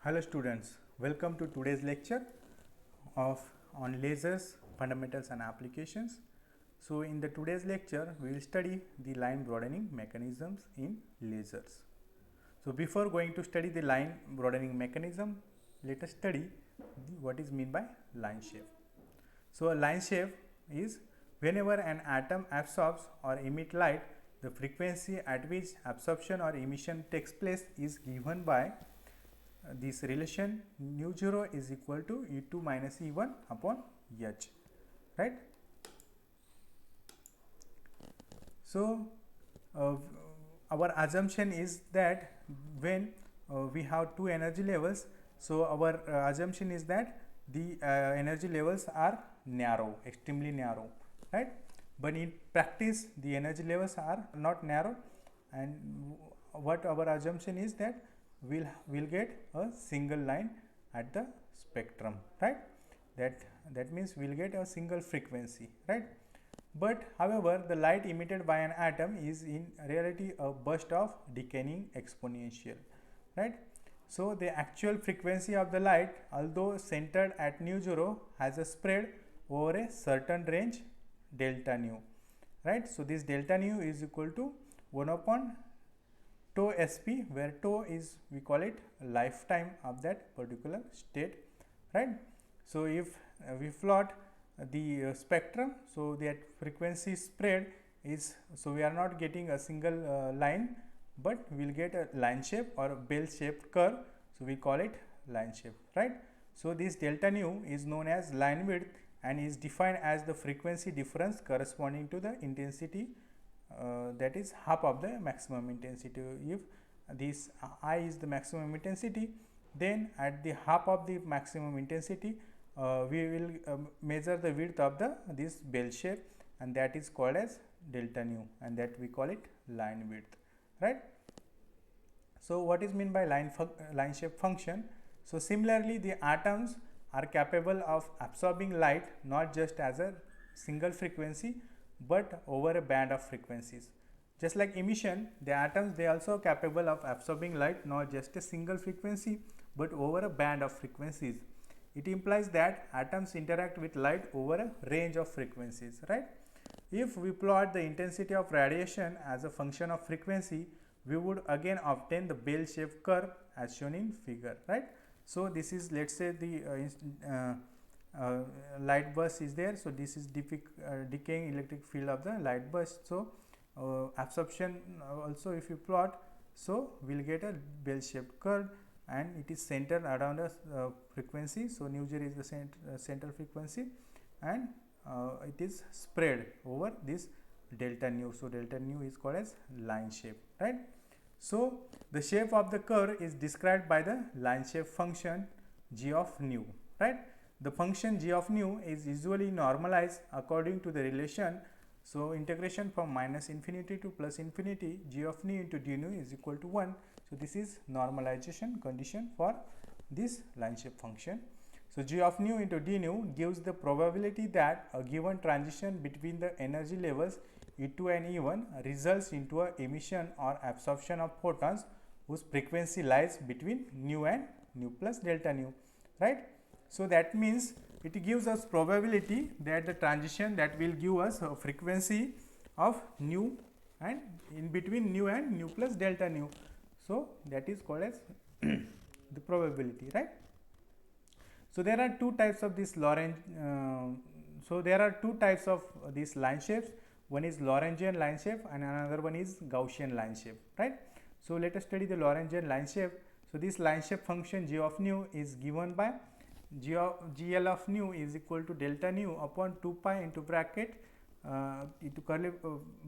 Hello students, welcome to today's lecture on lasers, fundamentals and applications. So in the today's lecture, we will study the line broadening mechanisms in lasers. So before going to study the line broadening mechanism, let us study what is meant by line shape. So a line shape is whenever an atom absorbs or emits light, the frequency at which absorption or emission takes place is given by this relation nu 0 is equal to E2 minus E1 upon H, right. So our assumption is that when we have two energy levels, so our assumption is that the energy levels are narrow, extremely narrow, right. But in practice the energy levels are not narrow, and what our assumption is that we'll get a single line at the spectrum, right. That means we'll get a single frequency, right. But however, the light emitted by an atom is in reality a burst of decaying exponential, right. So the actual frequency of the light, although centered at nu 0, has a spread over a certain range delta nu, right. So this delta nu is equal to 1 upon tau sp, where tau is, we call it lifetime of that particular state, right. So if we plot the spectrum, so that frequency spread is, so we are not getting a single line, but we will get a line shape or a bell shaped curve, so we call it line shape, right. So this delta nu is known as line width and is defined as the frequency difference corresponding to the intensity that is half of the maximum intensity. If this I is the maximum intensity, then at the half of the maximum intensity we will measure the width of this bell shape, and that is called as delta nu, and that we call it line width, right. So what is meant by line shape function? So similarly, the atoms are capable of absorbing light not just as a single frequency but over a band of frequencies. Just like emission, the atoms, they also capable of absorbing light not just a single frequency but over a band of frequencies. It implies that atoms interact with light over a range of frequencies, right. If we plot the intensity of radiation as a function of frequency, we would again obtain the bell shaped curve as shown in figure, right. So this is, let's say, the light burst is there. So this is decaying electric field of the light burst. So absorption also, if you plot, so we'll get a bell shaped curve, and it is centered around a frequency. So nu 0 is the central frequency, and it is spread over this delta nu. So delta nu is called as line shape, right. So the shape of the curve is described by the line shape function g of nu, right. The function g of nu is usually normalized according to the relation. So integration from minus infinity to plus infinity, g of nu into d nu is equal to 1. So this is normalization condition for this line shape function. So g of nu into d nu gives the probability that a given transition between the energy levels E2 and E1 results into a emission or absorption of photons whose frequency lies between nu and nu plus delta nu, right. So that means it gives us probability that the transition that will give us a frequency of nu, and in between nu and nu plus delta nu. So that is called as the probability, right. So there are two types of this Lorentz. So there are two types of these line shapes. One is Lorentzian line shape and another one is Gaussian line shape, right. So let us study the Lorentzian line shape. So this line shape function g of nu is given by gl of nu is equal to delta nu upon 2 pi into bracket into curly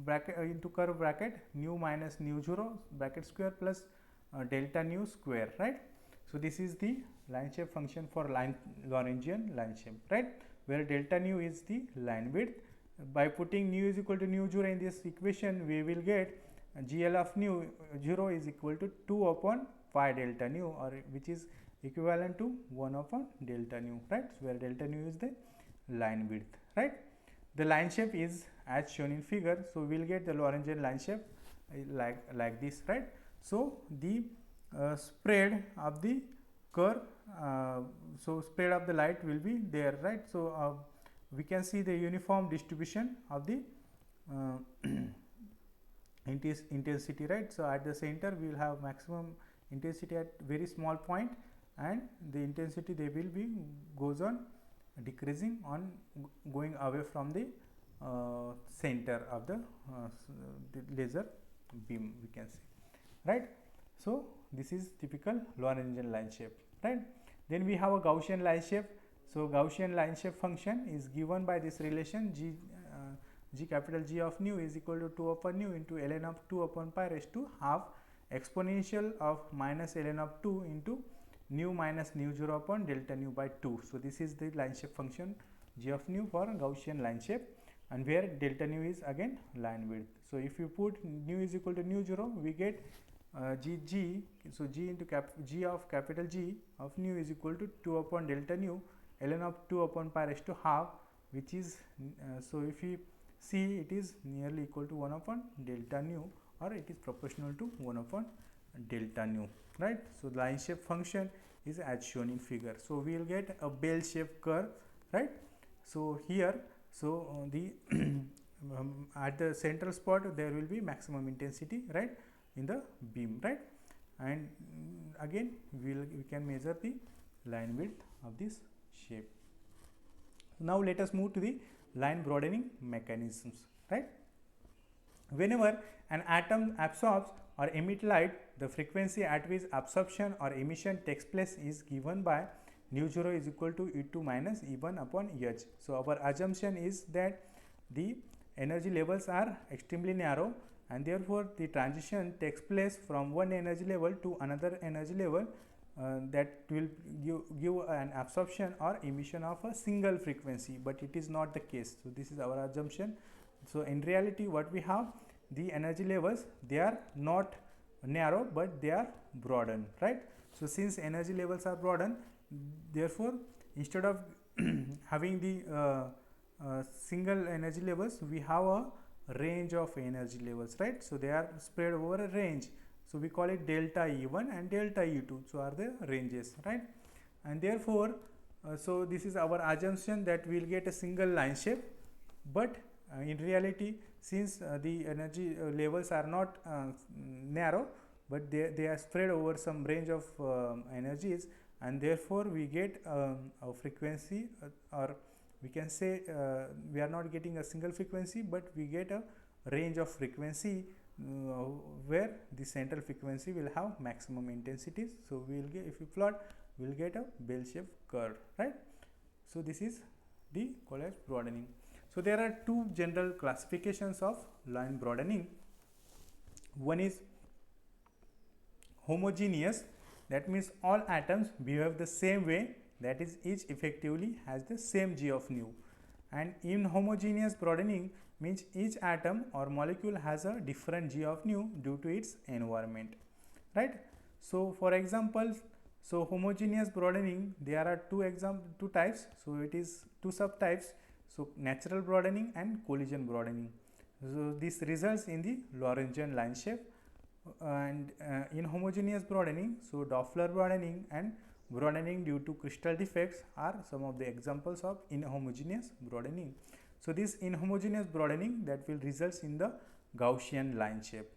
bracket into curve bracket nu minus nu 0 bracket square plus delta nu square, right. So this is the line shape function for Lorentzian line shape, right, where delta nu is the line width. By putting nu is equal to nu 0 in this equation, we will get gl of nu 0 is equal to 2 upon pi delta nu, or which is equivalent to 1 upon delta nu, right. So where delta nu is the line width, right. The line shape is as shown in figure. So we will get the Lorentzian line shape like this, right. So the spread of the curve, so spread of the light will be there, right? So we can see the uniform distribution of the intensity, right? So at the center we will have maximum intensity at very small point, and the intensity they will be goes on decreasing on going away from the center of the laser beam, we can see, right? So this is typical Lorentzian line shape, right? Then we have a Gaussian line shape. So Gaussian line shape function is given by this relation g capital G of nu is equal to 2 upon nu into ln of 2 upon pi raised to half exponential of minus ln of 2 into nu minus nu 0 upon delta nu by 2. So this is the line shape function g of nu for Gaussian line shape, and where delta nu is again line width. So if you put nu is equal to nu 0, we get g, so g into g of capital G of nu is equal to 2 upon delta nu ln of 2 upon pi raised to half, which is so if we see, it is nearly equal to 1 upon delta nu, or it is proportional to 1 upon delta nu, right? So the line shape function is as shown in figure. So we will get a bell shaped curve, right? So here, so the at the central spot there will be maximum intensity, right, in the beam, right? And again we can measure the line width of this shape. Now let us move to the line broadening mechanisms, right? Whenever an atom absorbs or emit light, the frequency at which absorption or emission takes place is given by nu 0 is equal to E2 minus E1 upon H. So our assumption is that the energy levels are extremely narrow, and therefore the transition takes place from one energy level to another energy level that will give an absorption or emission of a single frequency, but it is not the case. So this is our assumption. So in reality what we have, the energy levels, they are not narrow but they are broadened, right? So since energy levels are broadened, therefore instead of having the single energy levels, we have a range of energy levels, right? So they are spread over a range. So we call it delta E1 and delta E2. So are the ranges, right? And therefore so this is our assumption that we will get a single line shape, but in reality, since the energy levels are not narrow but they are spread over some range of energies, and therefore we get a frequency or we can say we are not getting a single frequency, but we get a range of frequency where the central frequency will have maximum intensities. So we will get, if we plot, we will get a bell shaped curve, right? So this is the called as broadening. So there are two general classifications of line broadening. One is homogeneous, that means all atoms behave the same way, that is each effectively has the same g of nu. And inhomogeneous broadening means each atom or molecule has a different g of nu due to its environment, right? So for example, so homogeneous broadening, there are two types. So it is two subtypes. So natural broadening and collision broadening. So this results in the Lorentzian line shape. And inhomogeneous broadening, so Doppler broadening and broadening due to crystal defects are some of the examples of inhomogeneous broadening. So this inhomogeneous broadening that will result in the Gaussian line shape.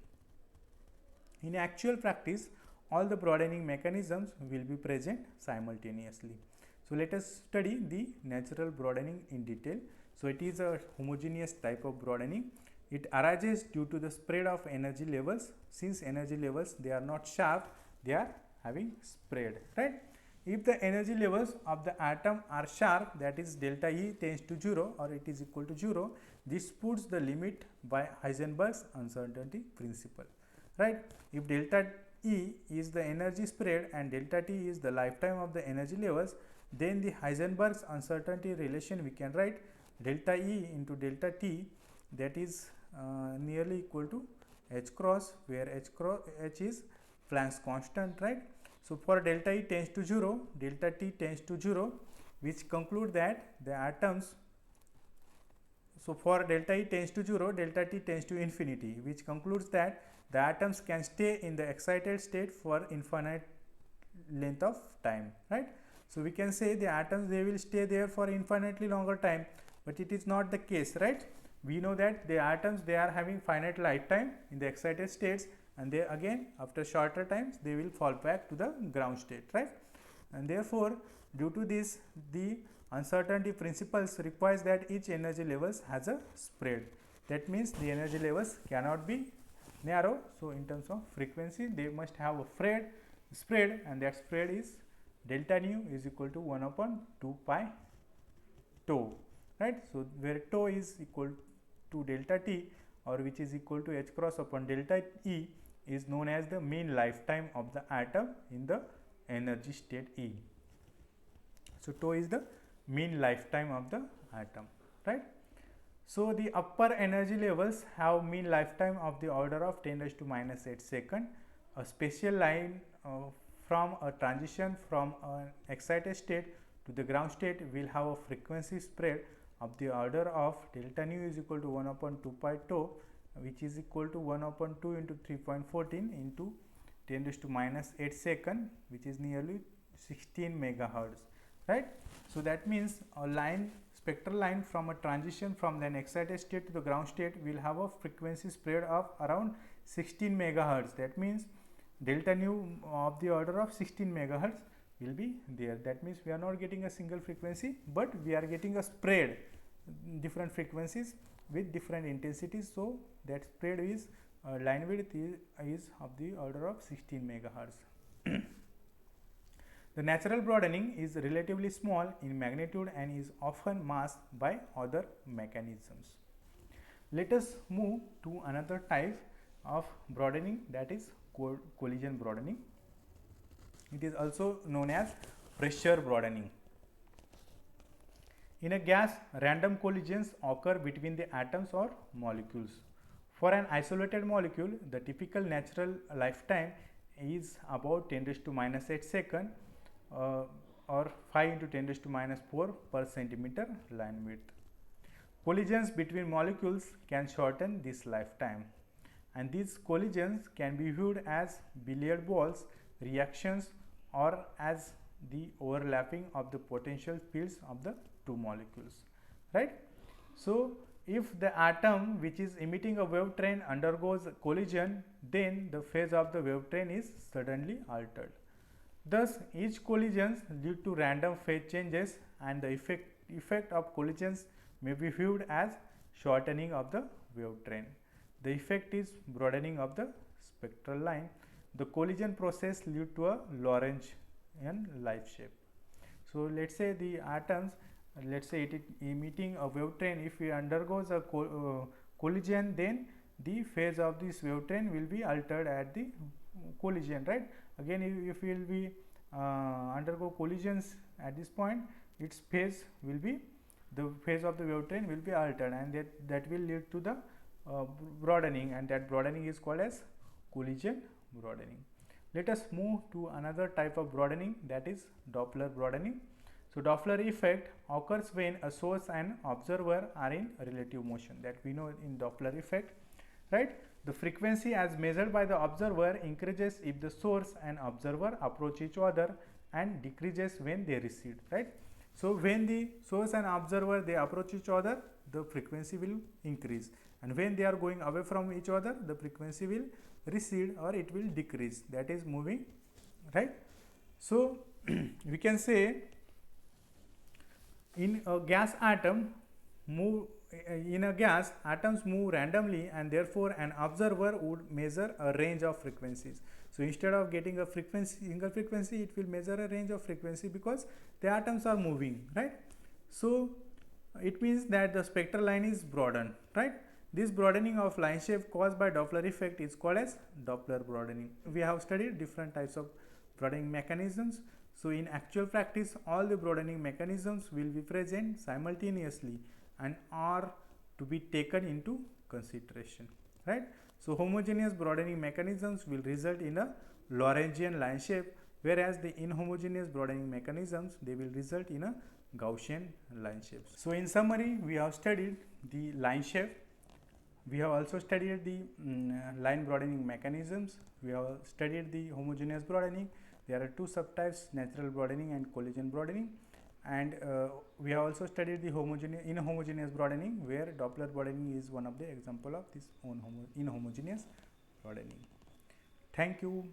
In actual practice, all the broadening mechanisms will be present simultaneously. So let us study the natural broadening in detail. So it is a homogeneous type of broadening. It arises due to the spread of energy levels. Since energy levels, they are not sharp, they are having spread, right? If the energy levels of the atom are sharp, that is delta E tends to 0 or it is equal to 0, this puts the limit by Heisenberg's uncertainty principle, right? If delta E is the energy spread and delta T is the lifetime of the energy levels, then the Heisenberg's uncertainty relation we can write delta E into delta T, that is nearly equal to h cross, where h is Planck's constant, right? So for delta E tends to 0, delta T tends to 0, which conclude that the atoms, so for delta E tends to 0, delta T tends to infinity, which concludes that the atoms can stay in the excited state for infinite length of time, right? So we can say the atoms, they will stay there for infinitely longer time, but it is not the case, right? We know that the atoms, they are having finite lifetime in the excited states, and they again after shorter times they will fall back to the ground state, right? And therefore, due to this, the uncertainty principles requires that each energy levels has a spread. That means the energy levels cannot be narrow. So in terms of frequency, they must have a spread, and that spread is delta nu is equal to 1 upon 2 pi tau, right? So where tau is equal to delta t, or which is equal to h cross upon delta E, is known as the mean lifetime of the atom in the energy state E. So tau is the mean lifetime of the atom, right? So the upper energy levels have mean lifetime of the order of 10 raised to minus 8 second. A special line from a transition from an excited state to the ground state will have a frequency spread of the order of delta nu is equal to 1 upon 2 pi tau, which is equal to 1 upon 2 into 3.14 into 10 raised to minus 8 second, which is nearly 16 megahertz, right? So that means a line, spectral line from a transition from an excited state to the ground state will have a frequency spread of around 16 megahertz. That means delta nu of the order of 16 megahertz will be there. That means we are not getting a single frequency, but we are getting a spread, different frequencies with different intensities. So that spread is line width is of the order of 16 megahertz. The natural broadening is relatively small in magnitude and is often masked by other mechanisms. Let us move to another type of broadening, that is collision broadening. It is also known as pressure broadening. In a gas, random collisions occur between the atoms or molecules. For an isolated molecule, the typical natural lifetime is about 10 raised to minus 8 second or 5 into 10 raised to minus 4 per centimeter line width. Collisions between molecules can shorten this lifetime, and these collisions can be viewed as billiard balls reactions or as the overlapping of the potential fields of the two molecules, right? So if the atom which is emitting a wave train undergoes a collision, then the phase of the wave train is suddenly altered. Thus each collisions lead to random phase changes, and the effect of collisions may be viewed as shortening of the wave train. The effect is broadening of the spectral line. The collision process lead to a Lorentzian life shape. So let's say the atoms, let's say it is emitting a wave train. If it undergoes a collision, then the phase of this wave train will be altered at the collision, right? Again, if it will be undergo collisions at this point, its phase will be, the phase of the wave train will be altered, and that will lead to the broadening, and that broadening is called as collision broadening. Let us move to another type of broadening, that is Doppler broadening. So Doppler effect occurs when a source and observer are in relative motion, that we know in Doppler effect, right? The frequency as measured by the observer increases if the source and observer approach each other and decreases when they recede, right? So when the source and observer, they approach each other, the frequency will increase, and when they are going away from each other, the frequency will recede or it will decrease, that is moving, right? So we can say in a gas atom atoms move randomly, and therefore an observer would measure a range of frequencies. So instead of getting a single frequency, it will measure a range of frequency because the atoms are moving, right? So it means that the spectral line is broadened, right? This broadening of line shape caused by Doppler effect is called as Doppler broadening. We have studied different types of broadening mechanisms. So in actual practice, all the broadening mechanisms will be present simultaneously and are to be taken into consideration, right? So homogeneous broadening mechanisms will result in a Lorentzian line shape, whereas the inhomogeneous broadening mechanisms, they will result in a Gaussian line shapes. So in summary, we have studied the line shape. We have also studied the line broadening mechanisms. We have studied the homogeneous broadening. There are two subtypes, natural broadening and collision broadening. And we have also studied the inhomogeneous broadening, where Doppler broadening is one of the example of this inhomogeneous broadening. Thank you.